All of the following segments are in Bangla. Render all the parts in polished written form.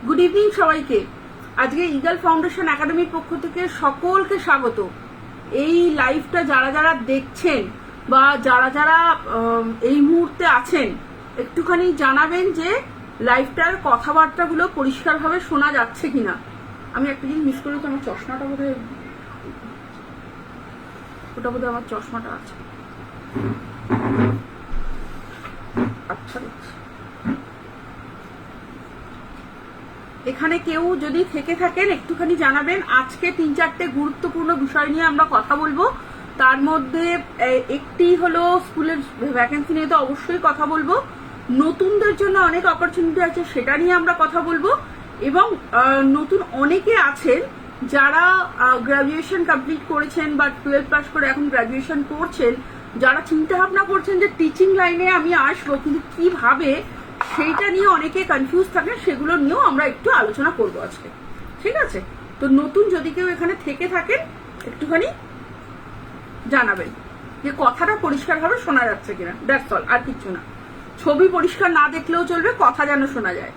গুড ইভিনিং সবাইকে। আজকে ইগল ফাউন্ডেশন একাডেমির পক্ষ থেকে সকলকে স্বাগত। এই লাইভটা যারা যারা দেখছেন বা যারা যারা এই মুহূর্তে আছেন একটুখানি জানাবেন যে লাইভটার কথাবার্তাগুলো পরিষ্কারভাবে শোনা যাচ্ছে কিনা। আমি একটা জিনিস মিস করি, তো আমার চশমাটা বোধহয় আমার চশমাটা আছে। আচ্ছা, এখানে কেউ যদি থেকে থাকেন একটুখানি জানাবেন। আজকে 3-4টে গুরুত্বপূর্ণ বিষয় নিয়ে আমরা কথা বলবো। তার মধ্যে একটি হলো স্কুলের ভ্যাকেন্সি নিয়ে তো অবশ্যই কথা বলবো, নতুনদের জন্য অনেক অপরচুনিটি আছে সেটা নিয়ে আমরা কথা বলবো, এবং নতুন অনেকে আছেন যারা গ্রাজুয়েশন কমপ্লিট করেছেন বা 12 পাস করে এখন গ্রাজুয়েশন করছেন, যারা চিন্তা ভাবনা করছেন যে টিচিং লাইনে আমি আসবো কিন্তু কিভাবে, সেইটা নিয়ে অনেকে কনফিউজ থাকেন। সেগুলো নিয়েও আমরা একটু আলোচনা করবো আজকে, ঠিক আছে? তো নতুন যদি কেউ এখানে থেকে থাকেন একটুখানি জানাবেন যে কথাটা পরিষ্কারভাবে শোনা যাচ্ছে কিনা। দ্যাটস অল, আর কিছু না। ছবি পরিষ্কার না দেখলেও চলবে, কথা যেন শোনা যায়।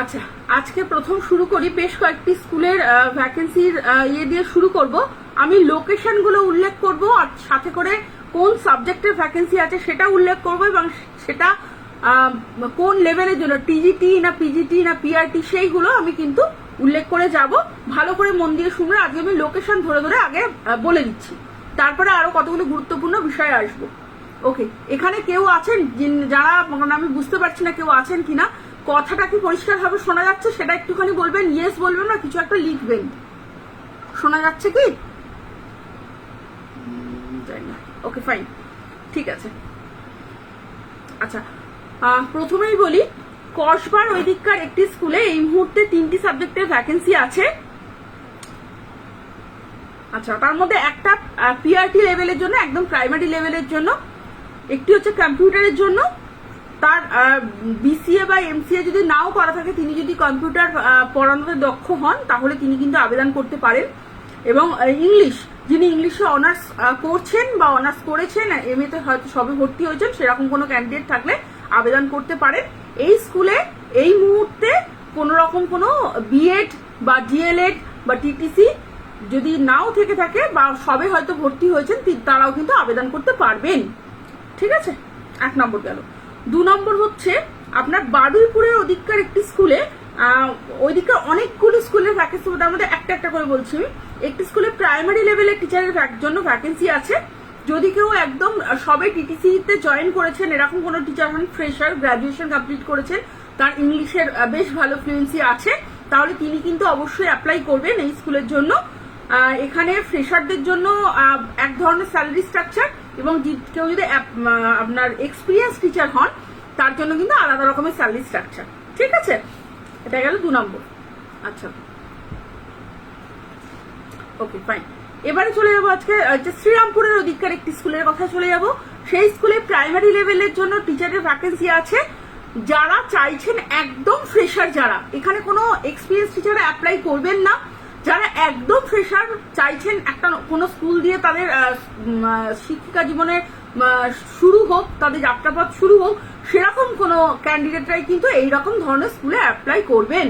আচ্ছা, আজকে প্রথম শুরু করি, বেশ কয়েকটি স্কুলের ভ্যাকেন্সির ইয়ে দিয়ে শুরু করব। আমি লোকেশন গুলো উল্লেখ করব আর সাথে করে কোন সাবজেক্টের ভ্যাকেন্সি আছে সেটা উল্লেখ করব, এবং সেটা কোন লেভেলের জন্য, টিজিটি না পিজিটি না পিআরটি, সেইগুলো আমি কিন্তু উল্লেখ করে যাব। ভালো করে মন দিয়ে শুনবে। আজকে আমি লোকেশন ধরে ধরে আগে বলে দিচ্ছি, তারপরে আরো কতগুলো গুরুত্বপূর্ণ বিষয়ে আসবো। ওকে, এখানে কেউ আছেন যারা, আমি বুঝতে পারছি না কেউ আছেন কিনা। কথাটা কি পরিষ্কারভাবে শোনা যাচ্ছে সেটা একটুখানি বলবেন, ইয়েস বলবেন না কিছু একটা লিখবেন। শোনা যাচ্ছে কি? জানি না। ওকে, ফাইন, ঠিক আছে। আচ্ছা, প্রথমেই বলি, কসবার ওই দিককার একটি স্কুলে এই মুহূর্তে 3টি সাবজেক্টের ভ্যাকেন্সি আছে। আচ্ছা, তার মধ্যে একটা পিআরটি লেভেলের জন্য, একদম প্রাইমারি লেভেলের জন্য, একটি হচ্ছে কম্পিউটারের জন্য। তার বিসিএ বা এমসিএ যদি নাও করা থাকে, তিনি যদি কম্পিউটার পড়ানোতে দক্ষ হন তাহলে তিনি কিন্তু আবেদন করতে পারেন। এবং ইংলিশ, যিনি ইংলিশে অনার্স করছেন বা অনার্স করেছেন, এমএ তে হয়তো সবে ভর্তি হয়েছেন, সেরকম কোনো ক্যান্ডিডেট থাকলে আবেদন করতে পারেন। এই স্কুলে এই মুহূর্তে কোনো রকম কোনো বিএড বা ডিএলএড বা টিটিসি যদি নাও থেকে থাকে বা সবে হয়তো ভর্তি হয়েছেন, তারাও কিন্তু আবেদন করতে পারবেন, ঠিক আছে? 1 নম্বর গেল। 2 নম্বর হচ্ছে আপনার বারুইপুরের ওদিককার একটি স্কুলে, ওইদিকে অনেকগুলো স্কুলের ভ্যাকেন্সি, তার মধ্যে একটা একটা করে বলছি। একটি স্কুলে প্রাইমারি লেভেলের টিচারের জন্য ভ্যাকেন্সি আছে। যদি কেউ একদম সবে টিটিসি তে জয়েন করেছেন, এরকম কোনো টিচার হন, ফ্রেশার, গ্রাজুয়েশন কমপ্লিট করেছেন, তার ইংলিশের বেশ ভালো ফ্লুয়েন্সি আছে, তাহলে তিনি কিন্তু অবশ্যই অ্যাপ্লাই করবেন এই স্কুলের জন্য। এখানে ফ্রেশারদের জন্য এক ধরনের স্যালারি স্ট্রাকচার, এবং কেউ যদি আপনার এক্সপিরিয়েন্স টিচার হন তার জন্য কিন্তু আলাদা রকমের স্যালারি স্ট্রাকচার, ঠিক আছে? এটা গেল 2 নম্বর। আচ্ছা, ওকে, ফাইন। এবারে চলে যাবো আজকে শ্রীরামপুরের ওদিককার একটি স্কুলের কথা চলে যাব। সেই স্কুলে প্রাইমারি লেভেলের জন্য টিচারের ভ্যাকেন্সি আছে। যারা চাইছেন একদম ফ্রেশার, যারা এখানে কোনো এক্সপিরিয়েন্স টিচারে অ্যাপ্লাই করবেন না, যারা একদম ফ্রেশার চাইছেন একটা কোনো স্কুল দিয়ে তাদের শিক্ষিকা জীবনের শুরু হোক, তাদের যাত্রাপথ শুরু হোক, সেরকম কোনো ক্যান্ডিডেটরাই কিন্তু এইরকম ধরনের স্কুলে অ্যাপ্লাই করবেন।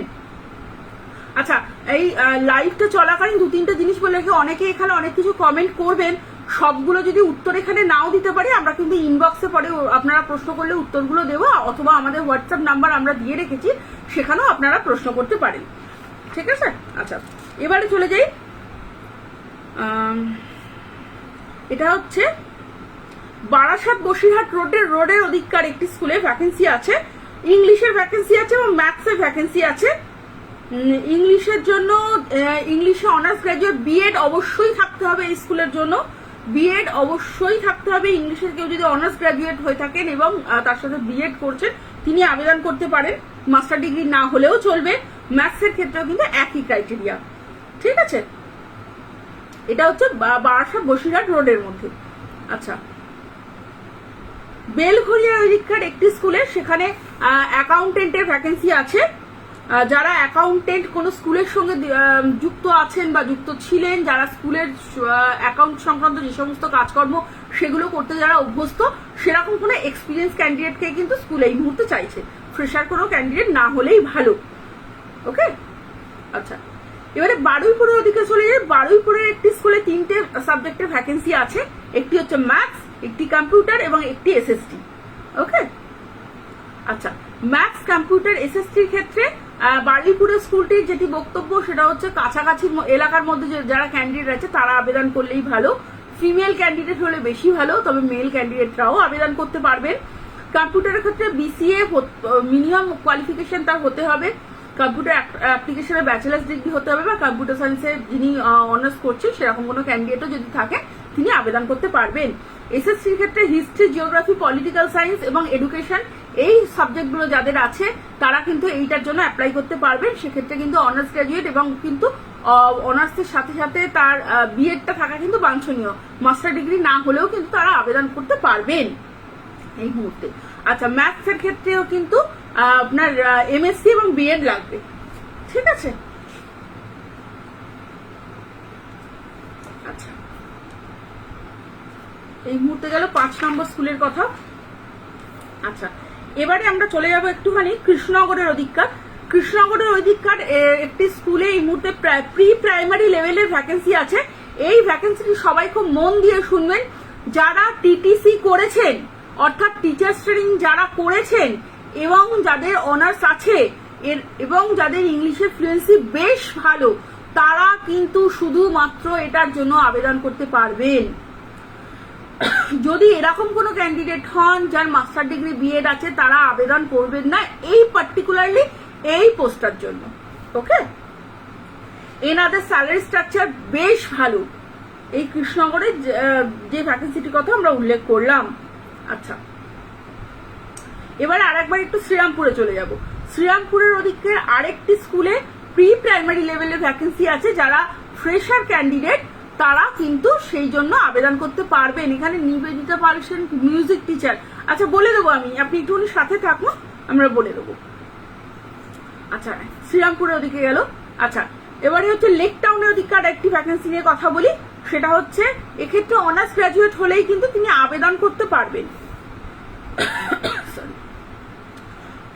আচ্ছা, এই লাইভটা চলাকালীন 2-3টে জিনিস বলে রেখে, অনেকে এখানে অনেক কিছু কমেন্ট করবেন, সবগুলো যদি উত্তর এখানে নাও দিতে পারি, আমরা কিন্তু ইনবক্সে পরে আপনারা প্রশ্ন করলে উত্তরগুলো দেবো, অথবা আমাদের হোয়াটসঅ্যাপ নাম্বার আমরা দিয়ে রেখেছি, সেখানেও আপনারা প্রশ্ন করতে পারেন, ঠিক আছে? আচ্ছা, এবারে চলে যাই। এটা হচ্ছে বারাসাত বসিরহাট রোডের ওদিককার একটি স্কুলে ভ্যাকেন্সি আছে। ইংলিশের ভ্যাকেন্সি আছে এবং ম্যাথসের ভ্যাকেন্সি আছে। ইংলিশের জন্য, ইংলিশে অনার্স গ্রাজুয়েট, বিএড অবশ্যই থাকতে হবে এই স্কুলের জন্য, বিএড অবশ্যই থাকতে হবে। ইংলিশের কেউ যদি অনার্স গ্রাজুয়েট হয়ে থাকেন এবং তার সাথে বিএড করছেন, তিনি আবেদন করতে পারেন, মাস্টার ডিগ্রি না হলেও চলবে। ম্যাথসের ক্ষেত্রেও কিন্তু একই ক্রাইটেরিয়া, ঠিক আছে? এটা হচ্ছে বারাসাত বসিরহাট রোডের মধ্যে। আচ্ছা, বেলঘরিয়ার ওইদিককার একটি স্কুলে, সেখানে অ্যাকাউন্টেন্টের ভ্যাকেন্সি আছে। যারা অ্যাকাউন্টেন্ট কোনো স্কুলের সঙ্গে যুক্ত আছেন বা যুক্ত ছিলেন, যারা স্কুলের অ্যাকাউন্ট সংক্রান্ত যে সমস্ত কাজকর্ম সেগুলো করতে যারা অভ্যস্ত, সেরকম কোনো এক্সপিরিয়েন্স ক্যান্ডিডেটকে কিন্তু স্কুল এই মুহূর্তে চাইছে, ফ্রেশার কোনো ক্যান্ডিডেট না হলেই ভালো। ওকে, আচ্ছা, এবারে বারুইপুরের ওদিকে চলে যাই। বারুইপুরের একটি স্কুলে 3টে সাবজেক্টের ভ্যাকেন্সি আছে, একটি হচ্ছে ম্যাথস, একটি কম্পিউটার এবং একটি এসএসটি। ওকে, আচ্ছা, ম্যাথস, কম্পিউটার, এসএসটির ক্ষেত্রে বারুইপুরের স্কুলটির যেটি বক্তব্য সেটা হচ্ছে কাছাকাছি এলাকার মধ্যে যারা ক্যান্ডিডেট আছে তারা আবেদন করলেই ভালো। ফিমেল ক্যান্ডিডেট হলে বেশি ভালো, তবে মেল ক্যান্ডিডেটরাও আবেদন করতে পারবেন। কম্পিউটারের ক্ষেত্রে বিসিএ মিনিমাম কোয়ালিফিকেশন তার হতে হবে, কম্পিউটার অ্যাপ্লিকেশনে ব্যাচেলার্স ডিগ্রি হতে হবে, বা কম্পিউটার সায়েন্সে যিনি অনার্স করছেন সেরকম কোনো ক্যান্ডিডেটও যদি থাকে তিনি আবেদন করতে পারবেন। এসএসসির ক্ষেত্রে হিস্ট্রি, জিওগ্রাফি, পলিটিক্যাল সায়েন্স এবং এডুকেশন এই সাবজেক্টগুলো যাদের আছে তারা কিন্তু এইটার জন্য অ্যাপ্লাই করতে পারবেন। সেক্ষেত্রে কিন্তু অনার্স গ্রাজুয়েট এবং কিন্তু অনার্সের সাথে সাথে তার বিএডটা থাকা কিন্তু বাঞ্ছনীয়, মাস্টার ডিগ্রি না হলেও কিন্তু তারা আবেদন করতে পারবেন এই মুহূর্তে। আচ্ছা, ম্যাথসের ক্ষেত্রেও কিন্তু আপনার এমএসসি এবং বিএড লাগবে, ঠিক আছে। আচ্ছা, এই মুহূর্তে গেল 5 নম্বর স্কুলের কথা। আচ্ছা, এবারে আমরা চলে যাব একটুখানি কৃষ্ণনগরের অধিকার। কৃষ্ণনগরের অধিকার একটি স্কুলে এই মুহূর্তে প্রি প্রাইমারি লেভেলের ভ্যাকেন্সি আছে। এই ভ্যাকেন্সিটি সবাই খুব মন দিয়ে শুনবেন। যারা টিটিসি করেছেন, অর্থাৎ টিচার্স ট্রেনিং যারা করেছেন এবং যাদের অনার্স আছে এবং যাদের ইংলিশের ফ্লুয়েন্সি বেশ ভালো, তারা কিন্তু শুধুমাত্র এটার জন্য আবেদন করতে পারবেন। যদি এরকম কোনো ক্যান্ডিডেট হন যার মাস্টার ডিগ্রি বিএড আছে, তারা আবেদন করবেন না এই পার্টিকুলারলি এই পোস্টটার জন্য। ওকে, এনাদের স্যালারি স্ট্রাকচার বেশ ভালো এই কৃষ্ণনগরের যে ভ্যাকেন্সিটির কথা আমরা উল্লেখ করলাম। আচ্ছা, এবারে আরেকবার একটু শ্রীরামপুরে চলে যাব। শ্রীরামপুরের ওদিকে আরেকটি স্কুলে প্রি প্রাইমারি লেভেলের ভ্যাকেন্সি আছে। যারা ফ্রেশার ক্যান্ডিডেট তারা কিন্তু সেই জন্য আবেদন করতে পারবেন। এখানে নিবেদিতা পালসেন মিউজিক টিচার। আচ্ছা, বলে দেবো আমি, আপনি একটুখানি সাথে থাকুন, আমরা বলে দেবো। আচ্ছা, শ্রীরামপুরের ওদিকে গেল। আচ্ছা, এবারে হচ্ছে লেক টাউনের ওদিকে আর একটি ভ্যাকেন্সি নিয়ে কথা বলি। সেটা হচ্ছে এক্ষেত্রে অনার্স গ্রাজুয়েট হলেই কিন্তু তিনি আবেদন করতে পারবেন।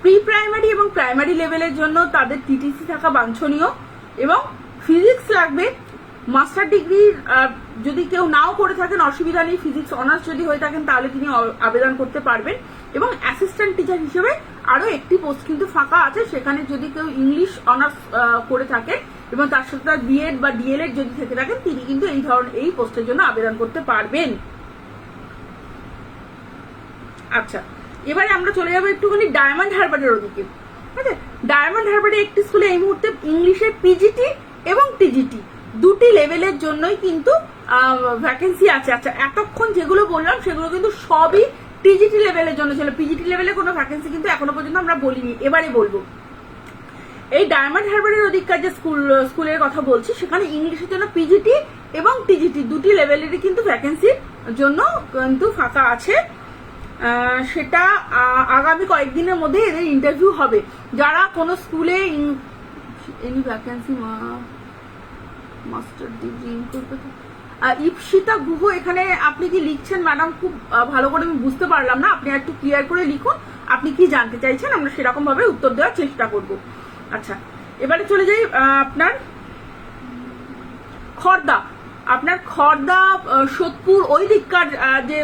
প্রি প্রাইমারি এবং প্রাইমারি লেভেলের জন্য তাদের টিটিসি থাকা বাঞ্ছনীয় এবং ফিজিক্স লাগবে। মাস্টার ডিগ্রি যদি কেউ নাও করে থাকেন অসুবিধা নেই, ফিজিক্স অনার্স যদি হয়ে থাকেন তাহলে তিনি আবেদন করতে পারবেন। এবং অ্যাসিস্ট্যান্ট টিচার হিসেবে আরো একটি পোস্ট কিন্তু ফাঁকা আছে, সেখানে যদি কেউ ইংলিশ অনার্স করে থাকে এবং তার সাথে তার বিএড বা ডিএলএড যদি থেকে থাকেন তিনি কিন্তু এই ধরনের এই পোস্টের জন্য আবেদন করতে পারবেন। আচ্ছা, এবারে আমরা চলে যাবো একটুখানি ডায়মন্ড হারবারের ওদিকে। ঠিক আছে, ডায়মন্ড হারবারে একটি স্কুলে এই মুহূর্তে ইংলিশের পিজিটি এবং টিজিটি দুটি লেভেলের জন্যই কিন্তু ভ্যাকেন্সি আছে। আচ্ছা, এতক্ষণ যেগুলো বললাম সেগুলো কিন্তু সবই টিজিটি লেভেলের জন্য ছিল। পিজিটি লেভেলে কোনো ভ্যাকেন্সি কিন্তু এখনো পর্যন্ত আমরা বলিনি, এবারে বলবো। এই ডায়মন্ড হারবারের অধিকার যে স্কুলের কথা বলছি, সেখানে ইংলিশের জন্য পিজিটি এবং টিজিটি দুটি লেভেলেরই কিন্তু ভ্যাকেন্সির জন্য কিন্তু ফাঁকা আছে। সেটা আগামী কয়েকদিনের মধ্যে এদের ইন্টারভিউ হবে। যারা কোনো স্কুলে any vacancy master degree Ipsita Guha, এখানে আপনি কি লিখছেন ম্যাডাম? খুব ভালো করে আমি বুঝতে পারলাম না, আপনি একটু ক্লিয়ার করে লিখুন আপনি কি জানতে চাইছেন, আমরা সেরকম ভাবে উত্তর দেওয়ার চেষ্টা করব। আচ্ছা, এবারে চলে যাই আপনার খড়দা। আপনার খড়দা, সোদপুর ওই দিককার যে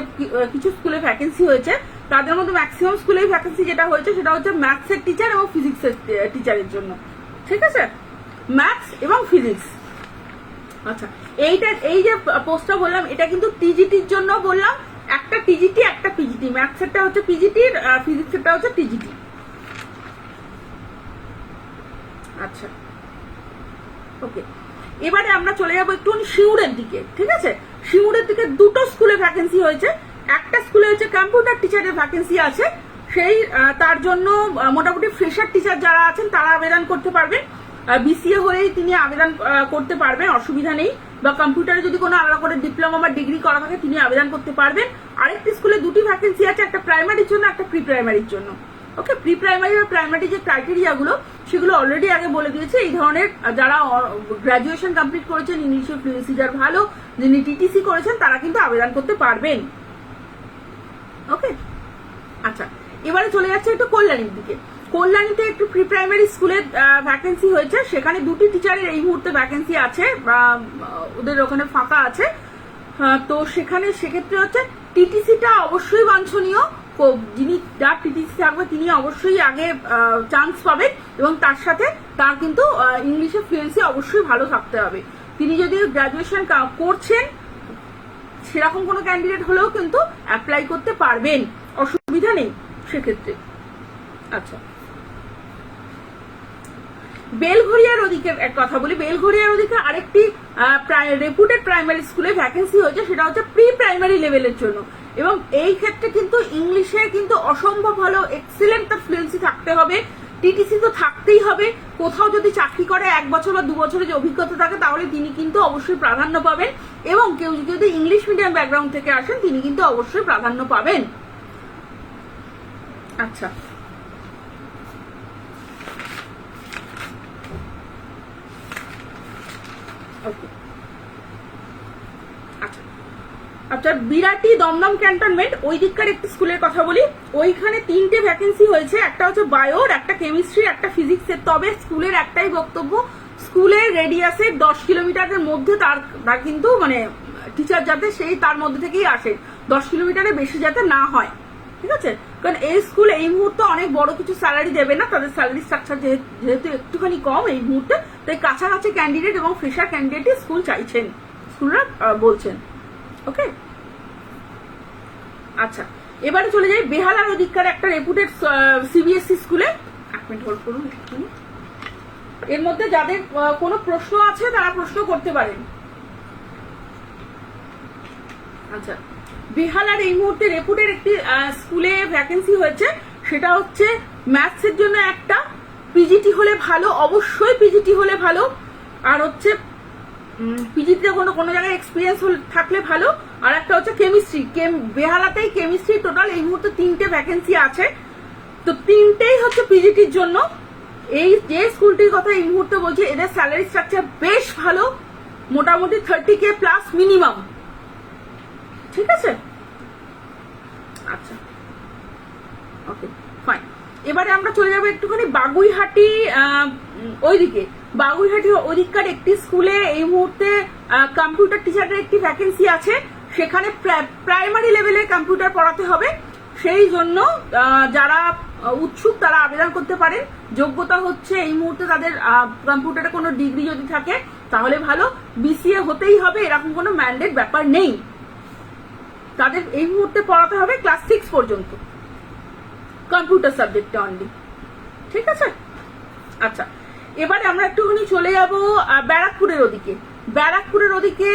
কিছু স্কুলে ভ্যাকেন্সি হয়েছে, তাদের মধ্যে ম্যাক্সিমাম স্কুলেই ভ্যাকেন্সি যেটা হয়েছে সেটা হচ্ছে ম্যাথসের টিচার এবং ফিজিক্সের টিচারের জন্য। ঠিক আছে, ম্যাথস এবং ফিজিক্স। আচ্ছা, এই যে পোস্টটা বললাম এটা কিন্তু টিজিটির জন্য বললাম, একটা টিজিটি একটা পিজিটি, ম্যাথসেরটা হচ্ছে পিজিটির, ফিজিক্সেরটা হচ্ছে টিজিটি। আচ্ছা, ওকে, এবারে আমরা চলে যাবো একটু সিউড়ের দিকে। ঠিক আছে, সিউড়ের দিকে দুটো স্কুলে ভ্যাকেন্সি হয়েছে। একটা স্কুলে হচ্ছে কম্পিউটার টিচারের ভ্যাকেন্সি আছে, সেই তার জন্য মোটামুটি ফ্রেশার টিচার যারা আছেন তারা আবেদন করতে পারবেন। বিসিএ হলেই তিনি আবেদন করতে পারবেন, অসুবিধা নেই। বা কম্পিউটারে যদি কোনো আলাদা করে ডিপ্লোমা বা ডিগ্রি করা থাকে তিনি আবেদন করতে পারবেন। আরেকটি স্কুলে দুটি ভ্যাকেন্সি আছে, একটা প্রাইমারির জন্য একটা প্রি প্রাইমারির জন্য। ওকে, প্রি প্রাইমারি বা প্রাইমারি যে ক্রাইটেরিয়াগুলো সেগুলো অলরেডি আগে বলে দিয়েছে। এই ধরনের যারা গ্রাজুয়েশন কমপ্লিট করেছেন, ইংলিশে ফ্লুয়েন্সি যার ভালো, যিনি টিটিসি করেছেন, তারা কিন্তু আবেদন করতে পারবেন। ওকে, আচ্ছা, এবারে চলে যাচ্ছে একটু কল্যাণীর দিকে। কল্যাণীতে একটু প্রি প্রাইমারি স্কুলে ভ্যাকেন্সি হয়েছে, সেখানে 2টি টিচারের এই মুহূর্তে ভ্যাকেন্সি আছে, ওদের ওখানে ফাঁকা আছে। তো সেখানে সেক্ষেত্রে হচ্ছে টিটিসিটা অবশ্যই বাঞ্ছনীয়, যিনি যার টিটিসি থাকবে তিনি অবশ্যই আগে চান্স পাবেন, এবং তার সাথে তার কিন্তু ইংলিশে ফ্লুয়েন্সি অবশ্যই ভালো থাকতে হবে। তিনি যদি গ্রাজুয়েশন করছেন সেরকম কোনো ক্যান্ডিডেট হলেও কিন্তু অ্যাপ্লাই করতে পারবেন, অসুবিধা নেই সেক্ষেত্রে। আচ্ছা, বেলঘরিয়ার ওদিকে এক কথা বলি। বেলঘরিয়ার ওদিকে আরেকটি রেপুটেড প্রাইমারি স্কুলে ভ্যাকেন্সি হয়েছে, সেটা হচ্ছে প্রি প্রাইমারি লেভেলের জন্য, এবং এই ক্ষেত্রে কিন্তু ইংলিশে কিন্তু অসম্ভব ভালো এক্সিলেন্ট তার ফ্লুয়েন্সি থাকতে হবে, টিটিসি তো থাকতেই হবে। কোথাও যদি চাকরি করে 1 বছর বা 2 বছরের যে অভিজ্ঞতা থাকে তাহলে তিনি কিন্তু অবশ্যই প্রাধান্য পাবেন, এবং কেউ যদি ইংলিশ মিডিয়াম ব্যাকগ্রাউন্ড থেকে আসেন তিনি কিন্তু অবশ্যই প্রাধান্য পাবেন। আচ্ছা, ওকে, আচ্ছা, আচ্ছা, বিরাটি দমদম ক্যান্টনমেন্ট ওই দিককার একটি স্কুলের কথা বলি। ওইখানে 3টে ভ্যাকেন্সি হয়েছে, একটা হচ্ছে বায়োর, একটা কেমিস্ট্রি, একটা ফিজিক্সের। তবে স্কুলের একটাই বক্তব্য, স্কুলের রেডিয়াসের 10 কিলোমিটারের মধ্যে তার কিন্তু মানে টিচার যাতে সেই তার মধ্যে থেকেই আসে, 10 কিলোমিটারের বেশি যাতে না হয়, ঠিক আছে? কারণ এই স্কুল এই মুহূর্তে অনেক বড় কিছু স্যালারি দেবে না, তাদের স্যালারি স্ট্রাকচার যেহেতু একটুখানি কম এই মুহূর্তে, তাই কাছাকাছি ক্যান্ডিডেট এবং ফ্রেশার ক্যান্ডিডেটই স্কুল চাইছেন, স্কুলরা বলছেন। ওকে, আচ্ছা, এবারে চলে যাই বেহালার ওদিককার একটা রেপুটেড সিবিএসসি স্কুলে। 1 মিনিট হোল্ড করুন। এর মধ্যে যাদের কোনো প্রশ্ন আছে তারা প্রশ্ন করতে পারেন। আচ্ছা, বেহালার এই মুহূর্তে রেপুটেড একটি স্কুলে ভ্যাকেন্সি হয়েছে, সেটা হচ্ছে ম্যাথসের জন্য একটা, পিজিটি হলে ভালো, অবশ্যই পিজিটি হলে ভালো, আর হচ্ছে পিজিটিতে কোনো জায়গায় এক্সপিরিয়েন্স থাকলে ভালো, আর একটা হচ্ছে কেমিস্ট্রি। বেহালাতেই কেমিস্ট্রি টোটাল এই মুহূর্তে 3টে ভ্যাকেন্সি আছে, তো 3টেই হচ্ছে পিজিটির জন্য। এই যে স্কুলটির কথা এই মুহূর্তে বলছি, এদের স্যালারি স্ট্রাকচার বেশ ভালো, মোটামুটি 30K প্লাস মিনিমাম, ঠিক আছে? আচ্ছা, ওকে, ফাইন। এবারে আমরা চলে যাবো একটুখানি বাগুইহাটি ওইদিকে। বাগুইহাটি ওইদিককার একটি স্কুলে এই মুহূর্তে কম্পিউটার টিচারের একটি ভ্যাকেন্সি আছে, সেখানে প্রাইমারি লেভেলে কম্পিউটার পড়াতে হবে, সেই জন্য যারা উৎসুক তারা আবেদন করতে পারেন। যোগ্যতা হচ্ছে এই মুহূর্তে তাদের কম্পিউটারে কোনো ডিগ্রি যদি থাকে তাহলে ভালো, বিসিএ হতেই হবে এরকম কোনো ম্যান্ডেট ব্যাপার নেই, তাদের এই মুহূর্তে পড়াতে হবে ক্লাস 6 পর্যন্ত কম্পিউটার সাবজেক্টে অনলি, ঠিক আছে? আচ্ছা, এবারে আমরা একটুখানি চলে যাব ব্যারাকপুরের ওদিকে। ব্যারাকপুরের ওদিকে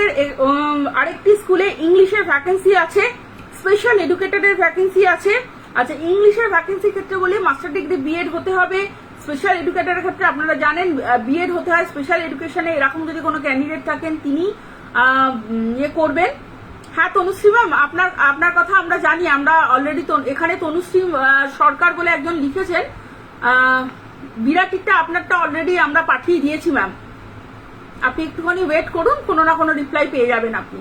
আরেকটি স্কুলে ইংলিশের ভ্যাকেন্সি আছে, স্পেশাল এডুকেটরের ভ্যাকেন্সি আছে। আচ্ছা, ইংলিশের ভ্যাকেন্সির ক্ষেত্রে বলি মাস্টার ডিগ্রি বিএড হতে হবে, স্পেশাল এডুকেটরের ক্ষেত্রে আপনারা জানেন বিএড হতে হয়। স্পেশাল এডুকেশনে এরকম যদি কোনো ক্যান্ডিডেট থাকেন তিনি ইয়ে করবেন। হ্যাঁ তনুশ্রী ম্যাম, আপনার কথা আমরা জানি, আমরা অলরেডি এখানে তনুশ্রী সরকার বলে একজন লিখেছেন, বিরাটিটা আপনারটা অলরেডি আমরা পাঠিয়ে দিয়েছি ম্যাম, আপনি একটুখানি ওয়েট করুন, কোনো না কোনো রিপ্লাই পেয়ে যাবেন আপনি।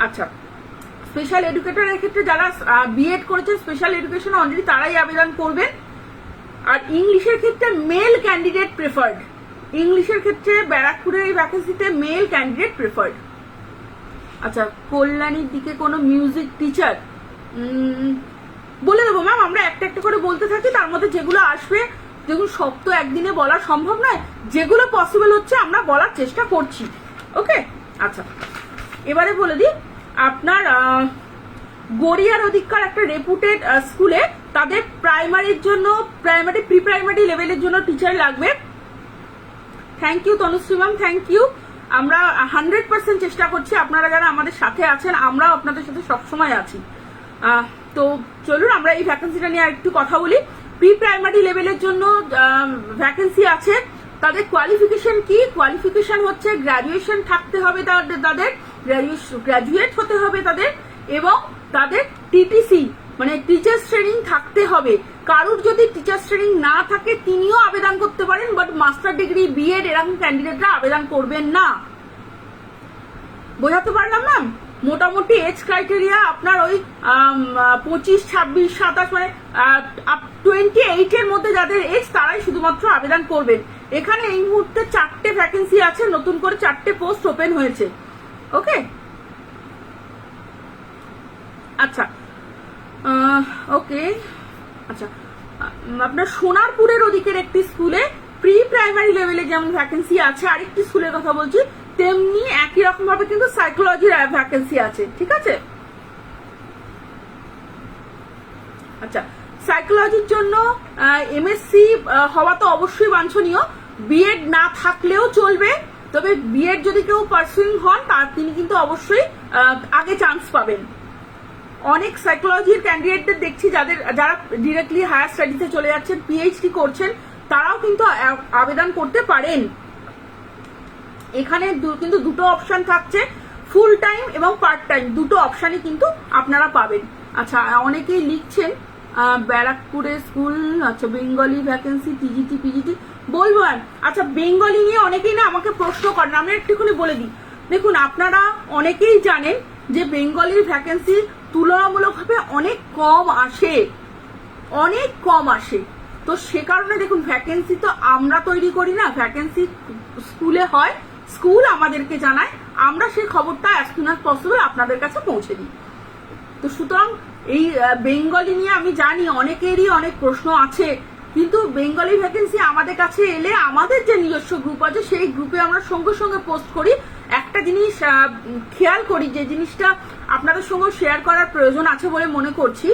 আচ্ছা, স্পেশাল এডুকেটরের ক্ষেত্রে যারা বিএড করেছেন স্পেশাল এডুকেশন অলরেডি তারাই আবেদন করবেন। আর ইংলিশের ক্ষেত্রে মেল ক্যান্ডিডেট প্রেফার্ড, ইংলিশের ক্ষেত্রে ব্যারাকপুরের এই ভ্যাকেন্সিতে মেল ক্যান্ডিডেট প্রেফার্ড। আচ্ছা, কল্যাণীর দিকে কোনো মিউজিক টিচার বলে দেবো ম্যাম, আমরা একটা একটা করে বলতে থাকি, তার মধ্যে যেগুলো আসবে, যেগুলো সব তো একদিনে বলা সম্ভব নয়, যেগুলো পসিবল হচ্ছে আমরা বলার চেষ্টা করছি। ওকে, আচ্ছা, এবারে বলে দিই আপনার গড়িয়ার ওদিককার একটা রেপুটেড স্কুলে তাদের প্রাইমারির জন্য প্রি প্রাইমারি লেভেলের জন্য টিচার লাগবে। Thank you Tanushree ma'am, thank you. আমরা 100% চেষ্টা করছি, আপনারা যারা আমাদের সাথে আছেন আমরাও আপনাদের সাথে সবসময় আছি। তো চলুন আমরা এই ভ্যাকেন্সিটা নিয়ে একটু কথা বলি। প্রি প্রাইমারি লেভেলের জন্য ভ্যাকেন্সি আছে, তাদের কোয়ালিফিকেশন কি? কোয়ালিফিকেশন হচ্ছে গ্রাজুয়েশন থাকতে হবে, তাদের গ্রাজুয়েট হতে হবে তাদের, এবং তাদের টিটিসি মানে টিচার্স ট্রেনিং থাকতে হবে। কারুর যদি টিচার্স ট্রেনিং না থাকে তিনিও আবেদন করতে পারেন, বাট মাস্টার ডিগ্রি বিএড এরকম ক্যান্ডিডেটরা আবেদন করবেন না। বোঝাতে পারলাম ম্যাম? মোটামুটি এজ ক্রাইটেরিয়া আপনার ওই 25, 26, 27 মানে 28 এর মধ্যে যাদের এজ তারাই শুধুমাত্র আবেদন করবেন। এখানে এই মুহূর্তে 4টে ভ্যাকেন্সি আছে, নতুন করে 4টে পোস্ট ওপেন হয়েছে। ওকে, আচ্ছা ওকে, আচ্ছা আপনার সোনারপুরের ওদিকের একটি স্কুলে প্রি প্রাইমারি লেভেলে যেমন ভ্যাকেন্সি আছে, আরেকটি স্কুলের কথা বলছি, তেমনি একই রকম ভাবে কিন্তু সাইকোলজির ভ্যাকেন্সি আছে। ঠিক আছে, আচ্ছা সাইকোলজির জন্য এমএসসি হওয়া তো অবশ্যই বাঞ্ছনীয়, বিএড না থাকলেও চলবে, তবে বিএড যদি কেউ পার্সুইং হন তার তিনি কিন্তু অবশ্যই আগে চান্স পাবেন। অনেক সাইকোলজির ক্যান্ডিডেটদের দেখছি যারা ডিরেক্টলি হায়ার স্টাডিজে চলে যাচ্ছেন, পিএইচডি করছেন, তারাও কিন্তু আবেদন করতে পারেন। এখানে কিন্তু দুটো অপশন থাকছে, ফুল টাইম এবং পার্ট টাইম, দুটো অপশনই কিন্তু আপনারা পাবেন। আচ্ছা অনেকেই লিখছেন ব্যারাকপুরে স্কুল, আচ্ছা বেঙ্গলি ভ্যাকেন্সি, টিজিটি পিজিটি বলবো। আচ্ছা বেঙ্গলি নিয়ে অনেকেই না আমাকে প্রশ্ন করেন, আমি একটুখানি বলে দিই। দেখুন আপনারা অনেকেই জানেন যে বেঙ্গলির ভ্যাকেন্সি তুলনামূলকভাবে অনেক কম আসে, অনেক কম আসে। তো সে কারণে দেখুন ভ্যাকেন্সি তো আমরা তৈরি করি না, ভ্যাকেন্সি স্কুলে হয়, স্কুল আমাদেরকে জানায়, আমরা সেই খবরটা অ্যাজ সুন অ্যাজ পসিবল আপনাদের কাছে পৌঁছে দিই। তো সুতরাং এই বেঙ্গলি নিয়ে আমি জানি অনেকেরই অনেক প্রশ্ন আছে, কিন্তু বেঙ্গলি ভ্যাকেন্সি আমাদের কাছে এলে আমাদের যে নিজস্ব গ্রুপ আছে সেই গ্রুপে আমরা সঙ্গে সঙ্গে পোস্ট করি। একটা জিনিস খেয়াল করি, যে জিনিসটা আপনাদের সঙ্গে শেয়ার করার প্রয়োজন আছে বলে মনে করছি,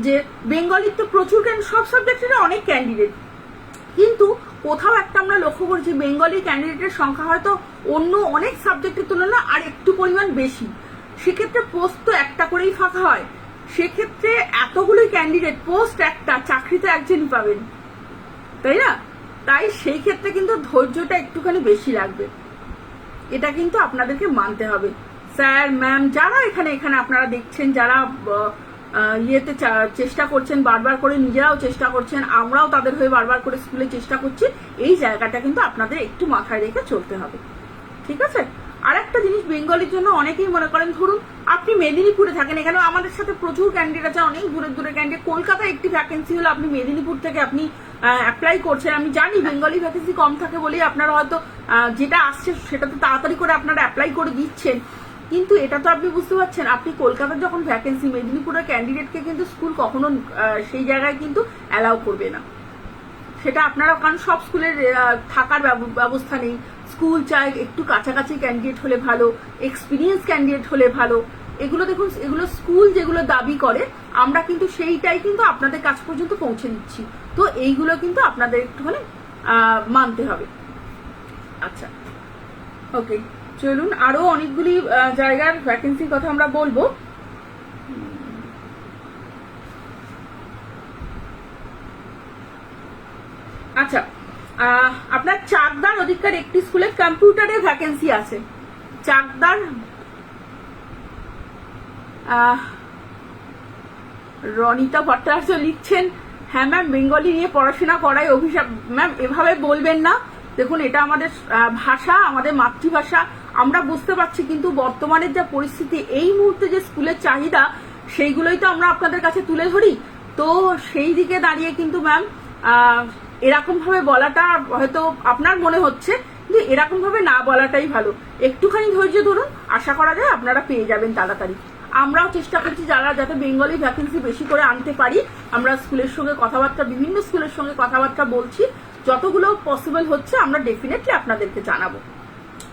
যে বেঙ্গলির তো প্রচুর সব সাবজেক্টের অনেক ক্যান্ডিডেট, কিন্তু কোথাও একটা আমরা লক্ষ্য করছি বেঙ্গলি ক্যান্ডিডেটের সংখ্যা হয়তো অন্য অনেক সাবজেক্টের তুলনায় আর একটু পরিমাণ বেশি। সেক্ষেত্রে পোস্ট তো একটা করেই ফাঁকা হয়, সেক্ষেত্রে এতগুলোই ক্যান্ডিডেট, পোস্ট একটা, চাকরি তো একজনই পাবেন, তাই না? তাই সেই ক্ষেত্রে কিন্তু ধৈর্যটা একটুখানি বেশি লাগবে, এটা কিন্তু আপনাদেরকে মানতে হবে। স্যার ম্যাম যারা এখানে আপনারা দেখছেন, যারা ইয়েতে চেষ্টা করছেন, বারবার করে নিজেরাও চেষ্টা করছেন, আমরাও তাদের হয়ে বারবার করে স্কুলে চেষ্টা করছি, এই জায়গাটা কিন্তু আপনাদের একটু মাথায় রেখে চলতে হবে। ঠিক আছে, আর একটা জিনিস বেঙ্গলির জন্য অনেকেই মনে করেন, ধরুন আপনি মেদিনীপুরে থাকেন, এখানে আমাদের সাথে প্রচুর ক্যান্ডিডেট আছে, অনেক দূরের দূরের ক্যান্ডিডেট, কলকাতায় একটি ভ্যাকেন্সি হলো, আপনি মেদিনীপুর থেকে আপনি অ্যাপ্লাই করছেন। আমি জানি বেঙ্গলি ভ্যাকেন্সি কম থাকে বলেই আপনারা হয়তো যেটা আসছে সেটা তো তাড়াতাড়ি করে আপনারা অ্যাপ্লাই করে দিচ্ছেন, কিন্তু এটা তো আপনি বুঝতে পারছেন, আপনি কলকাতার যখন ভ্যাকেন্সি, মেদিনীপুরের ক্যান্ডিডেটকে কিন্তু স্কুল কখনো সেই জায়গায় কিন্তু অ্যালাউ করবে না। সেটা আপনারা, কারণ সব স্কুলের থাকার ব্যবস্থা নেই, স্কুল চাই একটু কাছাকাছি ক্যান্ডিডেট হলে ভালো, এক্সপিরিয়েন্স ক্যান্ডিডেট হলে ভালো। এগুলো দেখুন, এগুলো স্কুল যেগুলো দাবি করে আমরা কিন্তু সেইটাই কিন্তু আপনাদের কাছ পর্যন্ত পৌঁছে দিচ্ছি। তো এইগুলো কিন্তু আপনাদের একটুখানি মানতে হবে। আচ্ছা ওকে, চলুন আরো অনেকগুলি জায়গার ভ্যাকেন্সির কথা আমরা বলবো। আচ্ছা আপনার চাকদার ওদিককার একটি স্কুলে কম্পিউটারের ভ্যাকেন্সি আছে। চাকদার রনিতা ভট্টাচার্য লিখছেন, হ্যাঁ ম্যাম বেঙ্গলি নিয়ে পড়াশোনা করাই অভিশাপ। ম্যাম এভাবে বলবেন না, দেখুন এটা আমাদের ভাষা, আমাদের মাতৃভাষা, আমরা বুঝতে পারছি, কিন্তু বর্তমানের যা পরিস্থিতি, এই মুহূর্তে যে স্কুলের চাহিদা, সেইগুলোই তো আমরা আপনাদের কাছে তুলে ধরি। তো সেই দিকে দাঁড়িয়ে কিন্তু ম্যাম এরকম ভাবে বলাটা হয়তো আপনার মনে হচ্ছে, কিন্তু এরকম ভাবে না বলাটাই ভালো। একটুখানি ধৈর্য ধরুন, আশা করা যায় আপনারা পেয়ে যাবেন তাড়াতাড়ি। আমরাও চেষ্টা করছি যাতে বেঙ্গলি ভ্যাকেন্সি বেশি করে আনতে পারি। আমরা স্কুলের সঙ্গে কথাবার্তা, বিভিন্ন স্কুলের সঙ্গে কথাবার্তা বলছি, যতগুলো পসিবল হচ্ছে আমরা ডেফিনেটলি আপনাদেরকে জানাবো।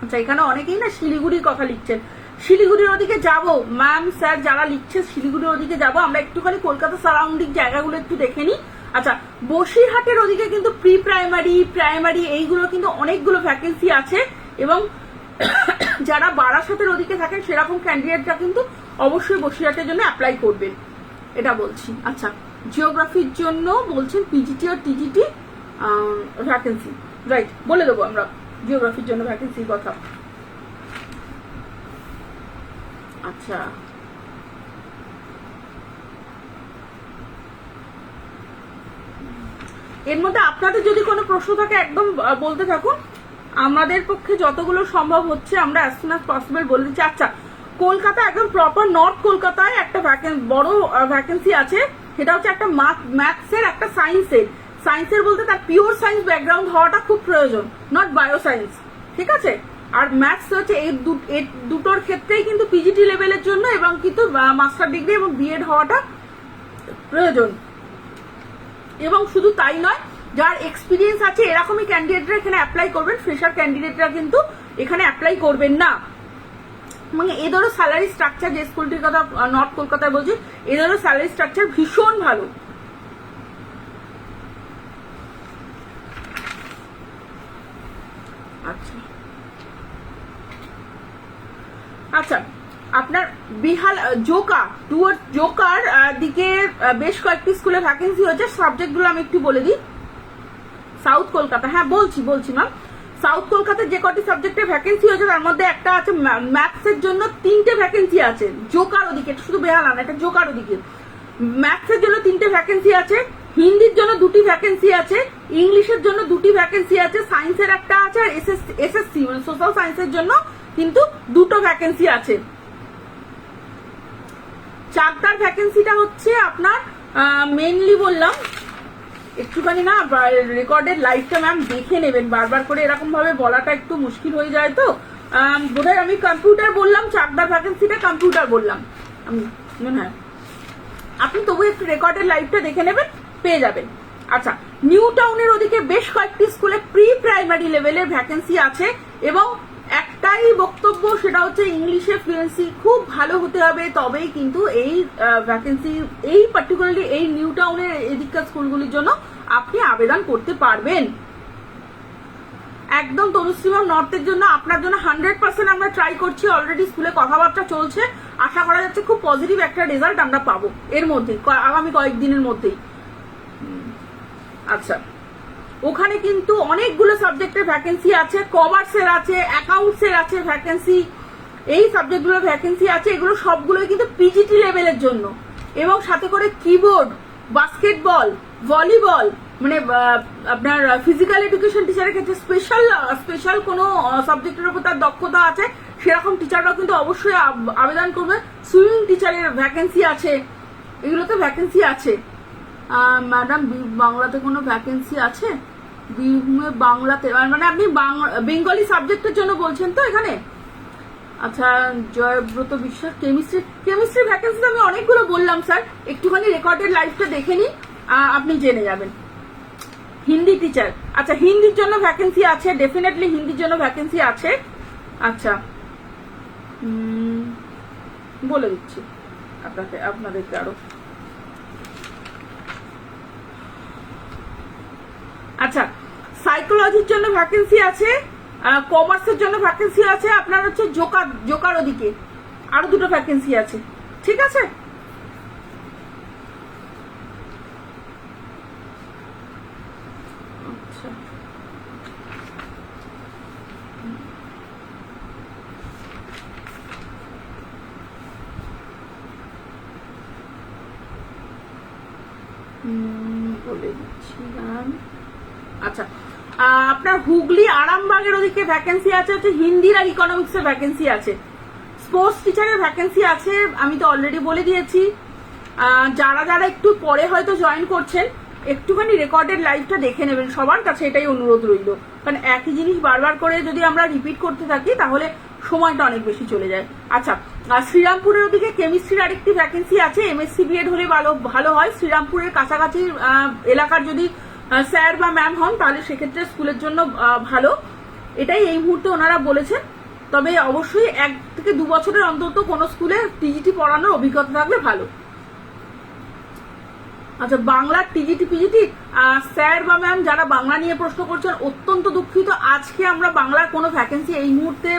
আচ্ছা এখানে অনেকেই না শিলিগুড়ির কথা লিখছেন, শিলিগুড়ির ওদিকে যাব ম্যাম, স্যার যারা লিখছে শিলিগুড়ির ওদিকে যাব, আমরা একটুখানি কলকাতা সারাউন্ডিং জায়গাগুলো একটু দেখে নিই। আচ্ছা বসিরহাটের ওদিকে কিন্তু প্রি প্রাইমারি এইগুলো কিন্তু অনেকগুলো ভ্যাকেন্সি আছে, এবং যারা বারাসাতের ওদিকে থাকেন সেরকম ক্যান্ডিডেটরা কিন্তু অবশ্যই বসিরহাটের জন্য অ্যাপ্লাই করবেন, এটা বলছি। আচ্ছা জিওগ্রাফির জন্য বলছেন পিজিটি আর টিজিটি ভ্যাকেন্সি, রাইট, বলে দেবো আমরা জিওগ্রাফির জন্য ভ্যাকেন্সির কথা। আচ্ছা এর মধ্যে আপনাদের যদি কোনো প্রশ্ন থাকে একদম বলতে থাকুন, আমাদের পক্ষে যতগুলো সম্ভব হচ্ছে আমরা অ্যাজ সুন অ্যাজ পসিবল বলে দিচ্ছি। আচ্ছা, কলকাতা একদম প্রপার নর্থ কলকাতায় একটা বড় ভ্যাকেন্সি আছে, সেটা হচ্ছে একটা ম্যাথসের একটা সায়েন্সের বলতে তার পিওর সায়েন্স ব্যাকগ্রাউন্ড হওয়াটা খুব প্রয়োজন, নট বায়ো সায়েন্স, ঠিক আছে। আর ম্যাথস হচ্ছে এই দুটোর ক্ষেত্রেই কিন্তু পিজিটি লেভেলের জন্য এবং কিন্তু মাস্টার ডিগ্রি এবং বিএড হওয়াটা প্রয়োজন। এবং শুধু তাই নয়, যার এক্সপিরিয়েন্স আছে এরকমই ক্যান্ডিডেটরা এখানে অ্যাপ্লাই করবেন, ফ্রেশার ক্যান্ডিডেটরা কিন্তু এখানে অ্যাপ্লাই করবেন না। মানে এদেরও স্যালারি স্ট্রাকচার, যে স্কুলটির কথা নর্থ কলকাতায় বলছি, এদেরও স্যালারি স্ট্রাকচার ভীষণ ভালো। আচ্ছা আচ্ছা, আপনার বিহাল জোকার দিকে বেশ কয়েকটি স্কুলে ভ্যাকেন্সি হয়েছে। সাবজেক্টগুলো আমি একটু বলে দিই। সাউথ কলকাতা, হ্যাঁ বলছি ম্যাম, সাউথ কলকাতার যে কটি সাবজেক্টে ভ্যাকেন্সি হয়েছে তার মধ্যে একটা আছে ম্যাথসের জন্য 3টে ভ্যাকেন্সি আছে, জোকার ওদিকে, শুধু বেহালা না, এটা জোকার ওদিকে। ম্যাথসের জন্য 3টে ভ্যাকেন্সি আছে, হিন্দির জন্য 2টি ভ্যাকেন্সি আছে, ইংলিশের জন্য 2টি ভ্যাকেন্সি আছে, সায়েন্সের একটা আছে, আর এসএসসি মানে সোশ্যাল সায়েন্সের জন্য কিন্তু 2টো ভ্যাকেন্সি আছে। চাকদার ভ্যাকেন্সিটা হচ্ছে আপনার মেনলি বললাম, একটুখানি না রেকর্ডের লাইভটা ম্যাম দেখে নেবেন, বারবার করে এরকম ভাবে বলাটা একটু মুশকিল হয়ে যায়। তো বোধহয় আমি কম্পিউটার বললাম, চাকদার ভ্যাকেন্সিটা কম্পিউটার বললাম আমি, হ্যাঁ আপনি তবু একটু রেকর্ডের লাইভটা দেখে নেবেন, পেয়ে যাবেন। আচ্ছা, নিউ টাউনের ওদিকে বেশ কয়েকটি স্কুলে প্রি প্রাইমারি লেভেলের ভ্যাকেন্সি আছে এবং একটাই বক্তব্য, সেটা হচ্ছে ইংলিশে ফ্লুয়েন্সি খুব ভালো হতে হবে, তবেই কিন্তু এই ভ্যাকেন্সি, এই পার্টিকুলারলি এই নিউ টাউনের এদিককার স্কুলগুলির জন্য আপনি আবেদন করতে পারবেন। একদম তনুশ্রী ম্যাম, নর্থের জন্য আপনার জন্য 100% আমরা ট্রাই করছি, অলরেডি স্কুলে কথাবার্তা চলছে, আশা করা যাচ্ছে খুব পজিটিভ একটা রেজাল্ট আমরা পাবো এর মধ্যে, আগামী কয়েকদিনের মধ্যেই। আচ্ছা, ওখানে কিন্তু অনেকগুলো সাবজেক্টের ভ্যাকেন্সি আছে, কমার্সের আছে, অ্যাকাউন্টসের আছে ভ্যাকেন্সি, এই সাবজেক্টগুলোর ভ্যাকেন্সি আছে। এগুলো সবগুলোই কিন্তু পিজিটি লেভেলের জন্য, এবং সাথে করে কিবোর্ড, বাস্কেটবল, ভলিবল, মানে আপনার ফিজিক্যাল এডুকেশন টিচারের ক্ষেত্রে স্পেশাল কোনো সাবজেক্টের উপর তার দক্ষতা আছে সেরকম টিচাররাও কিন্তু অবশ্যই আবেদন করবে। সুইমিং টিচারের ভ্যাকেন্সি আছে, এগুলোতে ভ্যাকেন্সি আছে। ম্যাডাম বাংলাতে কোনো ভ্যাকেন্সি আছে? বীরভূমে বাংলাতে, মানে আপনি বেঙ্গলি সাবজেক্টের জন্য বলছেন তো এখানে? আচ্ছা, জয়ব্রত বিশ্বাস কেমিস্ট্রি ভ্যাকেন্সি আমি অনেকগুলো বললাম স্যার, একটুখানি রেকর্ডেড লাইভটা দেখে নিন, আপনি জেনে যাবেন। হিন্দি টিচার, আচ্ছা হিন্দির জন্য ভ্যাকেন্সি আছে, ডেফিনেটলি হিন্দির জন্য ভ্যাকেন্সি আছে। আচ্ছা বলে দিচ্ছি আপনাদেরকে আরো। আচ্ছা, সাইকোলজির জন্য ভ্যাকেন্সি আছে, কমার্সের জন্য ভ্যাকেন্সি আছে, আপনার হচ্ছে জোকার ওদিকে আরো 2টো ভ্যাকেন্সি আছে, ঠিক আছে। আচ্ছা, বলে দিচ্ছিলাম। আচ্ছা, আপনার হুগলি আরামবাগের ওদিকে ভ্যাকেন্সি আছে, হচ্ছে হিন্দির আর ইকোনমিক্সের ভ্যাকেন্সি আছে। স্পোর্টস টিচারের ভ্যাকেন্সি আছে, আমি তো অলরেডি বলে দিয়েছি। যারা যারা একটু পরে হয়তো জয়েন করছেন, একটুখানি রেকর্ডেড লাইভটা দেখে নেবেন, সবার কাছে এটাই অনুরোধ রইল, কারণ একই জিনিস বারবার করে যদি আমরা রিপিট করতে থাকি তাহলে সময়টা অনেক বেশি চলে যায়। আচ্ছা, শ্রীরামপুরের ওদিকে কেমিস্ট্রির আরেকটি ভ্যাকেন্সি আছে, এমএসসি বিএড হলে ভালো হয়। শ্রীরামপুরের কাছাকাছি এলাকার যদি স্যার বা ম্যাম হন তাহলে সেক্ষেত্রে স্কুলের জন্য ভালো, এটাই এই মুহূর্তে ওনারা বলেছেন। তবে অবশ্যই 1 থেকে 2 বছরের অন্তত কোনো স্কুলে টিজিটি পড়ানোর অভিজ্ঞতা থাকলে ভালো। আচ্ছা, বাংলার টিজিটি পিজিটি স্যার বা ম্যাম যারা বাংলা নিয়ে প্রশ্ন করছেন, অত্যন্ত দুঃখিত, আজকে আমরা বাংলার কোনো ভ্যাকেন্সি এই মুহূর্তে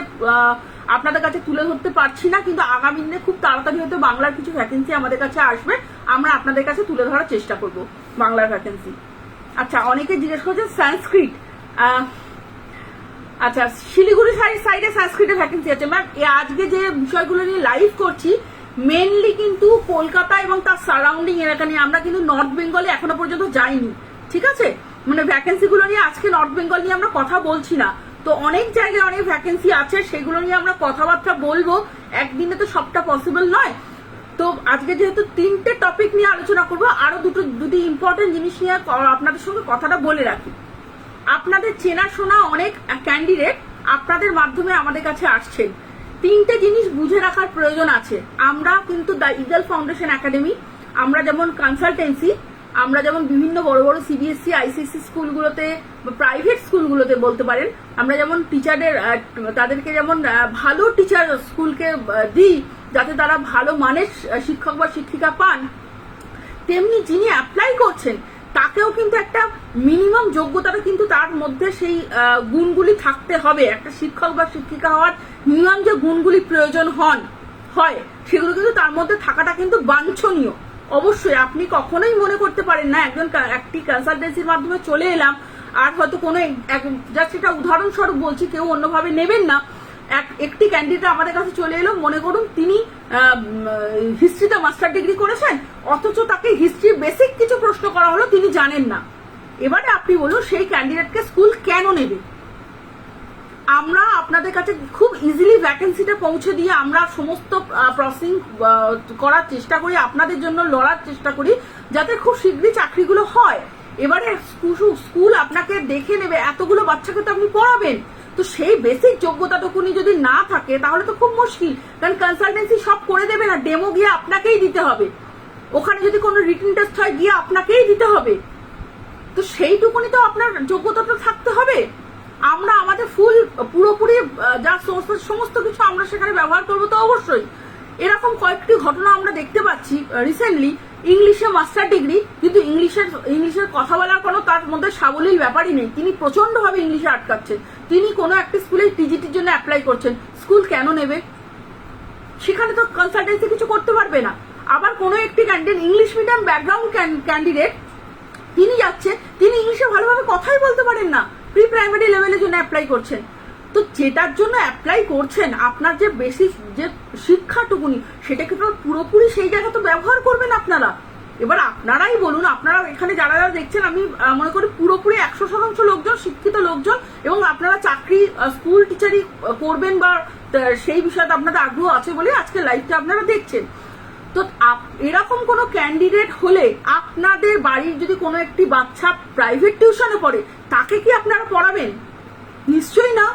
আপনাদের কাছে তুলে ধরতে পারছি না, কিন্তু আগামী দিনে খুব তাড়াতাড়ি হয়তো বাংলার কিছু ভ্যাকেন্সি আমাদের কাছে আসবে, আমরা আপনাদের কাছে তুলে ধরার চেষ্টা করব বাংলার ভ্যাকেন্সি। আচ্ছা, অনেকে জিজ্ঞেস করছে সংস্কৃত, আচ্ছা শিলিগুড়ি সাইডে সংস্কৃতের ভ্যাকেন্সি আছে ম্যাম। আজকে যে বিষয়গুলো নিয়ে লাইভ করছি মেনলি কিন্তু কলকাতা এবং তার সারাউন্ডিং এলাকা নিয়ে, আমরা কিন্তু নর্থ বেঙ্গলে এখনো পর্যন্ত যাইনি, ঠিক আছে। মানে ভ্যাকেন্সিগুলো নিয়ে আজকে নর্থ বেঙ্গল নিয়ে আমরা কথা বলছি না, তো অনেক জায়গায় অনেক ভ্যাকেন্সি আছে, সেগুলো নিয়ে আমরা কথাবার্তা বলবো। একদিনে তো সবটা পসিবল নয়। তো আজকে যেহেতু 3টে টপিক নিয়ে আলোচনা করবো, আরো দুটি ইম্পর্টেন্ট জিনিস নিয়ে আপনাদের সঙ্গে কথাটা বলে রাখি। আপনাদের চেনাশোনা অনেক ক্যান্ডিডেট আপনাদের মাধ্যমে আমাদের কাছে আসছেন। 3টে জিনিস বুঝে রাখার প্রয়োজন আছে। আমরা কিন্তু দ্য ইগল ফাউন্ডেশন একাডেমি, আমরা যেমন কনসালটেন্সি, আমরা যেমন বিভিন্ন বড় বড় সিবিএসসি আইসিএসসি স্কুলগুলোতে বা প্রাইভেট স্কুলগুলোতে বলতে পারেন, আমরা যেমন টিচারদের তাদেরকে যেমন ভালো টিচার স্কুলকে দিই যাতে তারা ভালো মানের শিক্ষক বা শিক্ষিকা পান, তেমনি যিনি অ্যাপ্লাই করছেন তাকেও কিন্তু একটা মিনিমাম যোগ্যতাটা কিন্তু তার মধ্যে সেই গুণগুলি থাকতে হবে। একটা শিক্ষক বা শিক্ষিকা হওয়ার মিনিমাম যে গুণগুলি প্রয়োজন হয় সেগুলো কিন্তু তার মধ্যে থাকাটা কিন্তু বাঞ্ছনীয়। অবশ্যই আপনি কখনোই মনে করতে পারেন না একটি কনসালটেন্সির মাধ্যমে চলে এলাম আর হয়তো কোনো জাস্ট এটা উদাহরণস্বরূপ বলছি, কেউ অন্যভাবে নেবেন না। একটি ক্যান্ডিডেট আমাদের কাছে চলে এলো, মনে করুন তিনি হিস্ট্রিতে মাস্টার ডিগ্রি করেছেন, অথচ তাকে হিস্ট্রির বেসিক কিছু প্রশ্ন করা হলো, তিনি জানেন না। এবারে আপনি বলুন সেই ক্যান্ডিডেটকে স্কুল কেন নেবে? আমরা আপনাদের কাছে খুব ইজিলি ভ্যাকেন্সিটা পৌঁছে দিয়ে আমরা সমস্ত প্রসেসিং করার চেষ্টা করি, আপনাদের জন্য লড়ার চেষ্টা করি যাতে খুব শীঘ্রই চাকরিগুলো হয়। এবারে স্কুল আপনাকে দেখে নেবে, এতগুলো বাচ্চাকে তো আপনি পড়াবেন, তো সেই বেসিক যোগ্যতাটুকুনি যদি না থাকে তাহলে তো খুব মুশকিল। কারণ কনসালটেন্সি সব করে দেবে না, ডেমো গিয়ে আপনাকেই দিতে হবে, ওখানে যদি কোনো রিটেন টেস্ট হয় গিয়ে আপনাকেই দিতে হবে, তো সেইটুকুনি তো আপনার যোগ্যতাটা থাকতে হবে। আমরা আমাদের পুরোপুরি যা সমস্ত কিছু আমরা সেখানে ব্যবহার করবো। তো অবশ্যই এরকম কয়েকটি ঘটনা আমরা দেখতে পাচ্ছি রিসেন্টলি। ইংলিশে মাস্টার ডিগ্রি, কিন্তু ইংলিশের কথা বলার কোনো তার মধ্যে সাবলীল ব্যাপারই নেই, তিনি প্রচন্ডভাবে ইংলিশে আটকাচ্ছেন। তিনি কোনো একটা স্কুলে টিজিটির জন্য অ্যাপ্লাই করছেন, স্কুল কেন নেবে? সেখানে তো কনসালটেন্সি কিছু করতে পারবে না। আবার কোনো একটি candidate English medium background candidate, তিনি যাচ্ছে, তিনি ইংলিশে ভালোভাবে কথাই বলতে পারেন না, প্রি প্রাইমারি লেভেলের জন্য অ্যাপ্লাই করছেন। তো যেটার জন্য অ্যাপ্লাই করছেন আপনার যে বেসিক যে শিক্ষাটুকুনি সেটাকে তো পুরোপুরি সেই জায়গা তো ব্যবহার করবেন আপনারা। এবার আপনারাই বলুন, আপনারা এখানে যারা যারা দেখছেন, আমি মনে করি পুরোপুরি 100% লোকজন শিক্ষিত লোকজন, এবং আপনারা চাকরি স্কুল টিচারই করবেন বা সেই বিষয়টা আপনাদের আগ্রহ আছে বলে আজকে লাইভটা আপনারা দেখছেন। তো এরকম কোনো ক্যান্ডিডেট হলে আপনাদের বাড়ির যদি কোনো একটি বাচ্চা প্রাইভেট টিউশনে পড়ে, তাকে কি আপনারা পড়াবেন? নিশ্চয়ই না।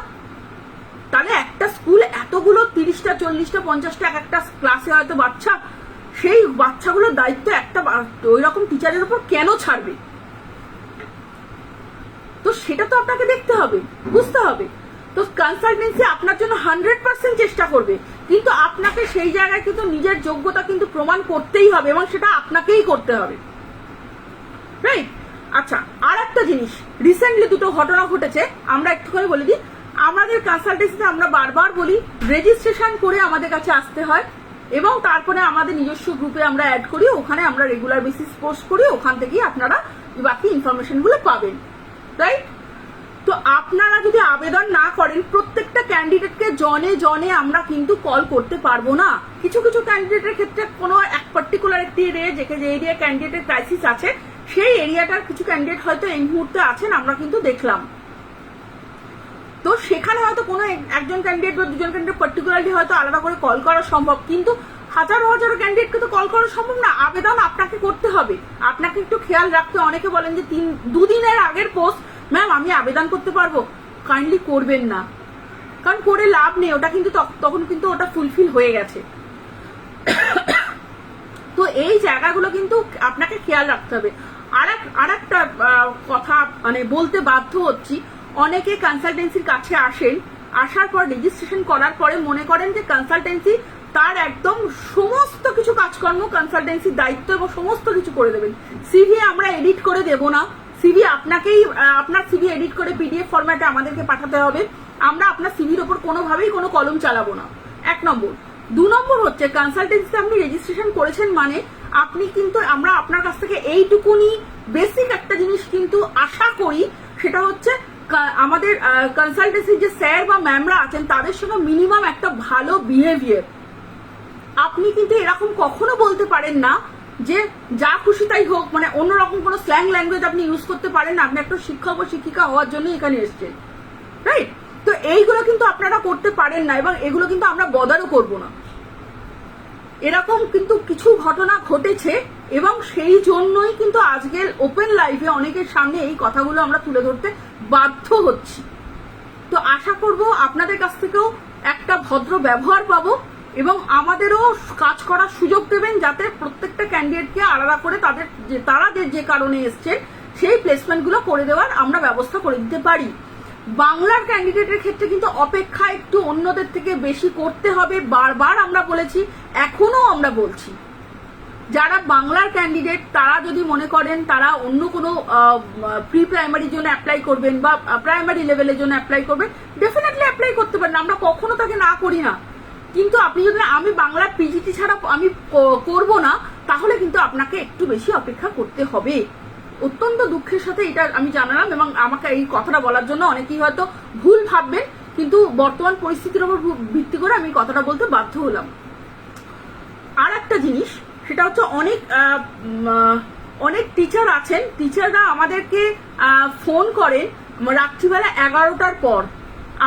তাহলে একটা স্কুল এতগুলো 30টা 40টা 50টা একটা ক্লাসে হয়তো বাচ্চা, সেই বাচ্চাগুলোর দায়িত্ব একটা ওই রকম টিচারের উপর কেন ছাড়বে? তো সেটা তো আপনাকে দেখতে হবে, বুঝতে হবে। তো কনসালটেন্সি আপনার জন্য 100% চেষ্টা করবে, কিন্তু আপনাকে সেই জায়গায় কিন্তু নিজের যোগ্যতা কিন্তু প্রমাণ করতেই হবে, এবং সেটা আপনাকেই করতে হবে, রাইট? আচ্ছা, আর একটা জিনিস, রিসেন্টলি দুটো ঘটনা ঘটেছে, আমরা একটুখানি বলে দিই। আমাদের কনসালটেন্সিতে আমরা বারবার বলি রেজিস্ট্রেশন করে আমাদের কাছে আসতে হয়, এবং তারপরে আমাদের নিজস্ব গ্রুপে আমরা অ্যাড করি, ওখানে আমরা রেগুলার বেসিস পোস্ট করি, ওখান থেকেই আপনারা বাকি ইনফরমেশনগুলো পাবেন, রাইট? তো আপনারা যদি আবেদন না করেন, প্রত্যেকটা ক্যান্ডিডেটকে জনে আমরা কিন্তু কল করতে পারবো না। কিছু কিছু ক্যান্ডিডেটের ক্ষেত্রে কোনো এক পার্টিকুলার একটি এরিয়া, যে এরিয়া ক্যান্ডিডেটের ক্রাইসিস আছে, সেই এরিয়াটার কিছু ক্যান্ডিডেট হয়তো এই মুহূর্তে আছেন, আমরা কিন্তু দেখলাম। তো সেখানে হয়তো কোনো একজন ক্যান্ডিডেট বা দুজন ক্যান্ডিডেট পার্টিকুলারলি হয়তো আলাদা করে কল করা সম্ভব, কিন্তু হাজারো হাজারো ক্যান্ডিডেটকে তো কল করা সম্ভব না। আবেদন আপনাকে করতে হবে, আপনাকে একটু খেয়াল রাখতে। অনেকে বলেন যে 2 দিনের আগের পোস্ট, ম্যাম আমি আবেদন করতে পারবো, কাইন্ডলি করবেন না, কারণ করে লাভ নেই, ওটা কিন্তু তখন কিন্তু ওটা ফুলফিল হয়ে গেছে। তো এই জায়গাগুলো কিন্তু আপনাকে খেয়াল রাখতে হবে। আর একটা কথা মানে বলতে বাধ্য হচ্ছি, অনেকে কনসালটেন্সির কাছে আসেন, আসার পর রেজিস্ট্রেশন করার পরে মনে করেন যে কনসালটেন্সি তার একদম সমস্ত কিছু কাজকর্ম কনসালটেন্সির দায়িত্ব এবং সমস্ত কিছু করে দেবেন। সিভি আমরা এডিট করে দেব না, সিভি আপনাকেই আপনার সিভি এডিট করে পিডিএফ ফরম্যাটে আমাদেরকে পাঠাতে হবে। আমরা আপনার সিভির ওপর কোনোভাবেই কোনো কলম চালাবো না, 1 নম্বর। 2 নম্বর হচ্ছে কনসালটেন্সিতে আপনি রেজিস্ট্রেশন করেছেন মানে আপনি কিন্তু আমরা আপনার কাছ থেকে এইটুকুনি বেসিক একটা জিনিস কিন্তু আশা করি, সেটা হচ্ছে আমাদের কনসালটেন্সির যে স্যার বা ম্যামরা আছেন তাদের সঙ্গে মিনিমাম একটা ভালো বিহেভিয়ার। আপনি কিন্তু এরকম কখনো বলতে পারেন না যে যা খুশি তাই হোক, মানে অন্যরকম কোনো স্ল্যাং ল্যাঙ্গুয়েজ আপনি ইউজ করতে পারেন না, আপনি একটা শিক্ষক বা শিক্ষিকা হওয়ার জন্য এখানে এসছেন, রাইট? তো এইগুলো কিন্তু আপনারা করতে পারেন না, এবং এগুলো কিন্তু আমরা বদারও করব না। এরকম কিন্তু কিছু ঘটনা ঘটেছে, এবং সেই জন্যই কিন্তু আজকের ওপেন লাইফে অনেকের সামনে এই কথাগুলো আমরা তুলে ধরতে বাধ্য হচ্ছি। তো আশা করব আপনাদের কাছ থেকেও একটা ভদ্র ব্যবহার পাবো, এবং আমাদেরও কাজ করার সুযোগ দেবেন, যাতে প্রত্যেকটা ক্যান্ডিডেটকে আলাদা করে তারা যে কারণে এসছেন সেই প্লেসমেন্টগুলো করে দেওয়ার আমরা ব্যবস্থা করে দিতে পারি। বাংলার ক্যান্ডিডেটের ক্ষেত্রে কিন্তু অপেক্ষা একটু অন্যদের থেকে বেশি করতে হবে, বারবার আমরা বলেছি, এখনো আমরা বলছি। যারা বাংলার ক্যান্ডিডেট তারা যদি মনে করেন তারা অন্য কোনো প্রি প্রাইমারির জন্য অ্যাপ্লাই করবেন বা প্রাইমারি লেভেলের জন্য অ্যাপ্লাই করবেন, ডেফিনেটলি অ্যাপ্লাই করতে পারেন, আমরা কখনো তাকে না করি না। কিন্তু আপনি যদি আমি বাংলার পিজিটি ছাড়া আমি করব না, তাহলে কিন্তু আপনাকে একটু বেশি অপেক্ষা করতে হবে। অত্যন্ত দুঃখের সাথে এটা আমি জানালাম, এবং আমাকে এই কথাটা বলার জন্য অনেকেই হয়তো ভুল ভাববেন, কিন্তু বর্তমান পরিস্থিতির উপর ভিত্তি করে আমি কথাটা বলতে বাধ্য হলাম। আর একটা জিনিস, সেটা হচ্ছে অনেক টিচার আছেন, টিচাররা আমাদেরকে ফোন করেন রাত্রিবেলা 11টার পর।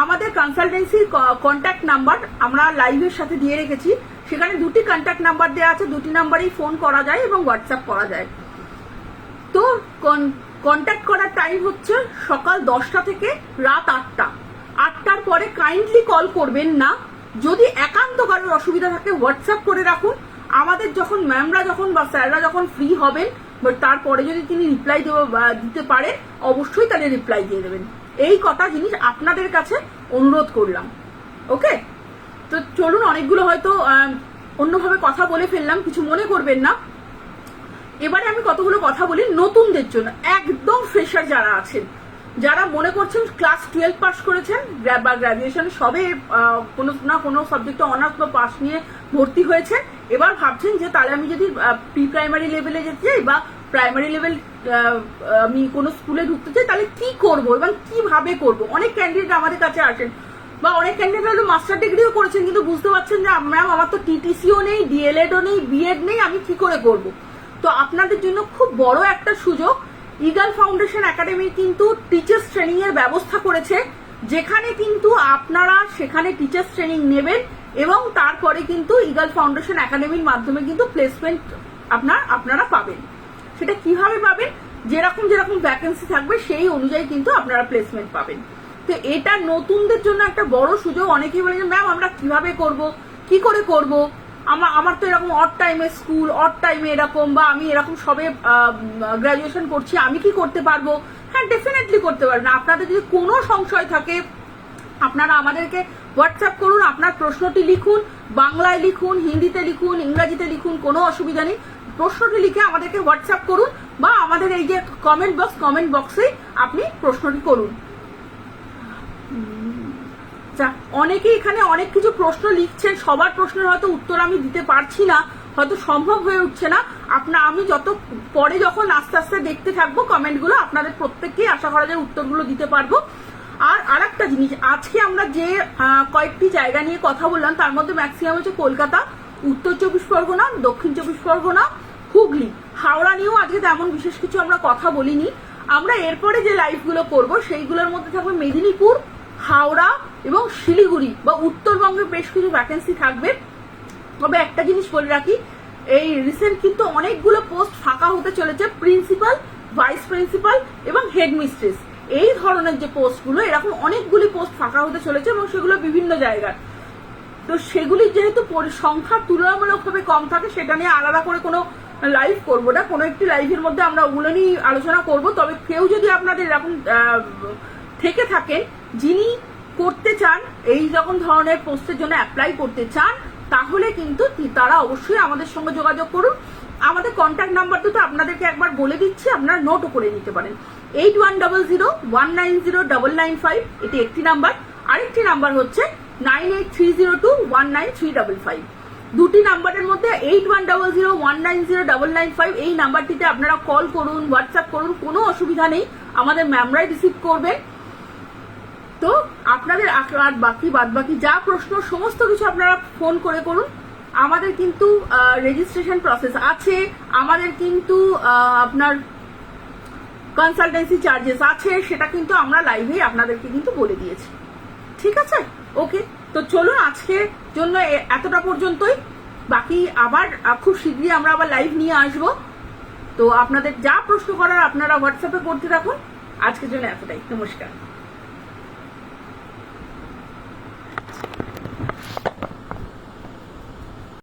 আমাদের কনসালটেন্সির কন্ট্যাক্ট নাম্বার আমরা লাইভের সাথে দিয়ে রেখেছি, সেখানে দুটি কন্ট্যাক্ট নাম্বার দেওয়া আছে, দুটি নাম্বারেই ফোন করা যায় এবং হোয়াটসঅ্যাপ করা যায়। তো কন্ট্যাক্ট করার টাইম হচ্ছে সকাল 10টা থেকে রাত 8টা। 8টার পরে কাইন্ডলি কল করবেন না। যদি একান্ত কারোর অসুবিধা থাকে হোয়াটসঅ্যাপ করে রাখুন। আমাদের যখন ম্যামরা যখন বা স্যাররা যখন ফ্রি হবেন, বাট তারপরে যদি তিনি রিপ্লাই দিতে পারেন, অবশ্যই তাহলে রিপ্লাই দিয়ে দেবেন। এই কটা জিনিস আপনাদের কাছে অনুরোধ করলাম। ওকে, তো চলুন, অনেকগুলো হয়তো অন্যভাবে কথা বলে ফেললাম, কিছু মনে করবেন না। এবারে আমি কতগুলো কথা বলি নতুনদের জন্য, একদম ফ্রেশার যারা আছেন, যারা মনে করছেন ক্লাস 12 পাস করেছেন বা গ্রাজুয়েশন সবে কোনো না কোনো সাবজেক্টে অনার্স বা পাস নিয়ে ভর্তি হয়েছেন, এবার ভাবছেন যে তাহলে আমি যদি প্রি প্রাইমারি লেভেলে যেতে চাই বা প্রাইমারি লেভেল আমি কোনো স্কুলে ঢুকতে চাই, তাহলে কি করব এবং কিভাবে করব। অনেক ক্যান্ডিডেট আমাদের কাছে আসেন, বা অনেক ক্যান্ডিডেট হয়তো মাস্টার ডিগ্রিও করেছেন, কিন্তু বুঝতে পারছেন যে ম্যাম আমার তো টিটিসিও নেই, ডিএলএডও নেই, বিএড নেই, আমি কি করে করব। তো আপনাদের জন্য খুব বড় একটা সুযোগ, ইগল ফাউন্ডেশন একাডেমি কিন্তু টিচার্স ট্রেনিং এর ব্যবস্থা করেছে, যেখানে কিন্তু আপনারা সেখানে টিচার্স ট্রেনিং নেবেন, এবং তারপরে কিন্তু ইগল ফাউন্ডেশন একাডেমির মাধ্যমে কিন্তু প্লেসমেন্ট আপনারা পাবেন। সেটা কিভাবে পাবেন, যেরকম ভ্যাকেন্সি থাকবে সেই অনুযায়ী কিন্তু আপনারা প্লেসমেন্ট পাবেন। তো এটা নতুনদের জন্য একটা বড় সুযোগ। অনেকেই বলে যে ম্যাম আমরা কিভাবে করব, কি করে করব, আমার তো এরকম অড টাইমে স্কুল, অড টাইমে এরকম, বা আমি এরকম সবে গ্রাজুয়েশন করছি, আমি কি করতে পারবো? হ্যাঁ, ডেফিনেটলি করতে পারবেন। আপনাদের যদি কোনো সংশয় থাকে আপনারা আমাদেরকে হোয়াটসঅ্যাপ করুন, আপনার প্রশ্নটি লিখুন, বাংলায় লিখুন, হিন্দিতে লিখুন, ইংরাজিতে লিখুন, কোনো অসুবিধা নেই। প্রশ্নটি লিখে আমাদেরকে হোয়াটসঅ্যাপ করুন, বা আমাদের এই যে কমেন্ট বক্সে আপনি প্রশ্নটি করুন। অনেকেই এখানে অনেক কিছু প্রশ্ন লিখছেন, সবার প্রশ্নের হয়তো উত্তর আমি দিতে পারছি না, হয়তো সম্ভব হয়ে উঠছে না। আমি যত পরে যখন আস্তে আস্তে দেখতে থাকবো কমেন্টগুলো, আপনাদের প্রত্যেককেই আশা করা যায় উত্তরগুলো দিতে পারবো। আর আরেকটা জিনিস, আজকে আমরা যে কয়েকটি জায়গা নিয়ে কথা বললাম, তার মধ্যে ম্যাক্সিমাম হচ্ছে কলকাতা, উত্তর 24 পরগনা, দক্ষিণ 24 পরগনা, হুগলি, হাওড়া নিয়েও আজকে তেমন বিশেষ কিছু আমরা কথা বলিনি। আমরা এরপরে যে লাইভগুলো করব সেইগুলোর মধ্যে থাকবে মেদিনীপুর, হাওড়া এবং শিলিগুড়ি বা উত্তরবঙ্গে বেশ কিছু ভ্যাকেন্সি থাকবে। তবে একটা জিনিস বলে রাখি, এই রিসেন্ট কিন্তু অনেকগুলো পোস্ট ফাঁকা হতে চলেছে, প্রিন্সিপাল, ভাইস প্রিন্সিপাল এবং হেডমিস্ট্রেস, এই ধরনের যে পোস্টগুলো, এরকম অনেকগুলি পোস্ট ফাঁকা হতে চলেছে, এবং সেগুলো বিভিন্ন জায়গার। তো সেগুলি যেহেতু সংখ্যা তুলনামূলকভাবে কম থাকে, সেটা নিয়ে আলাদা করে কোনো লাইভ করবো না, কোনো একটি লাইভের মধ্যে আমরা ওগুলো নিয়ে আলোচনা করব। তবে কেউ যদি আপনাদের এরকম থেকে থাকেন যিনি করতে চান, এই রকম ধরনের পোস্টের জন্য অ্যাপ্লাই করতে চান, তাহলে কিন্তু তারা অবশ্যই আমাদের সঙ্গে যোগাযোগ করুন। আমাদের কন্ট্যাক্ট নাম্বার তো আপনাদেরকে একবার বলে দিচ্ছি, আপনারা নোটও করে নিতে পারেন। 8100190995, এটি একটি নাম্বার। আরেকটি নাম্বার হচ্ছে 9830219355। দুটি নাম্বারের মধ্যে 8100190995, এই নাম্বারটিতে আপনারা কল করুন, হোয়াটসঅ্যাপ করুন, কোনো অসুবিধা নেই, আমাদের ম্যামরাই রিসিভ করবেন। তো আপনাদের আর বাদ বাকি যা প্রশ্ন সমস্ত কিছু আপনারা ফোন করে করুন। আমাদের কিন্তু রেজিস্ট্রেশন প্রসেস আছে, আমাদের কিন্তু আপনার কনসালটেন্সি চার্জেস আছে, সেটা কিন্তু আমরা লাইভে আপনাদেরকে কিন্তু বলে দিয়েছি। ঠিক আছে, ওকে। তো চলুন আজকের জন্য এতটা পর্যন্তই। বাকি আবার খুব শীঘ্রই আমরা আবার লাইভ নিয়ে আসব। তো আপনাদের যা প্রশ্ন করার আপনারা হোয়াটসঅ্যাপে করতে থাকুন। আজকের জন্য এতটাই, নমস্কার।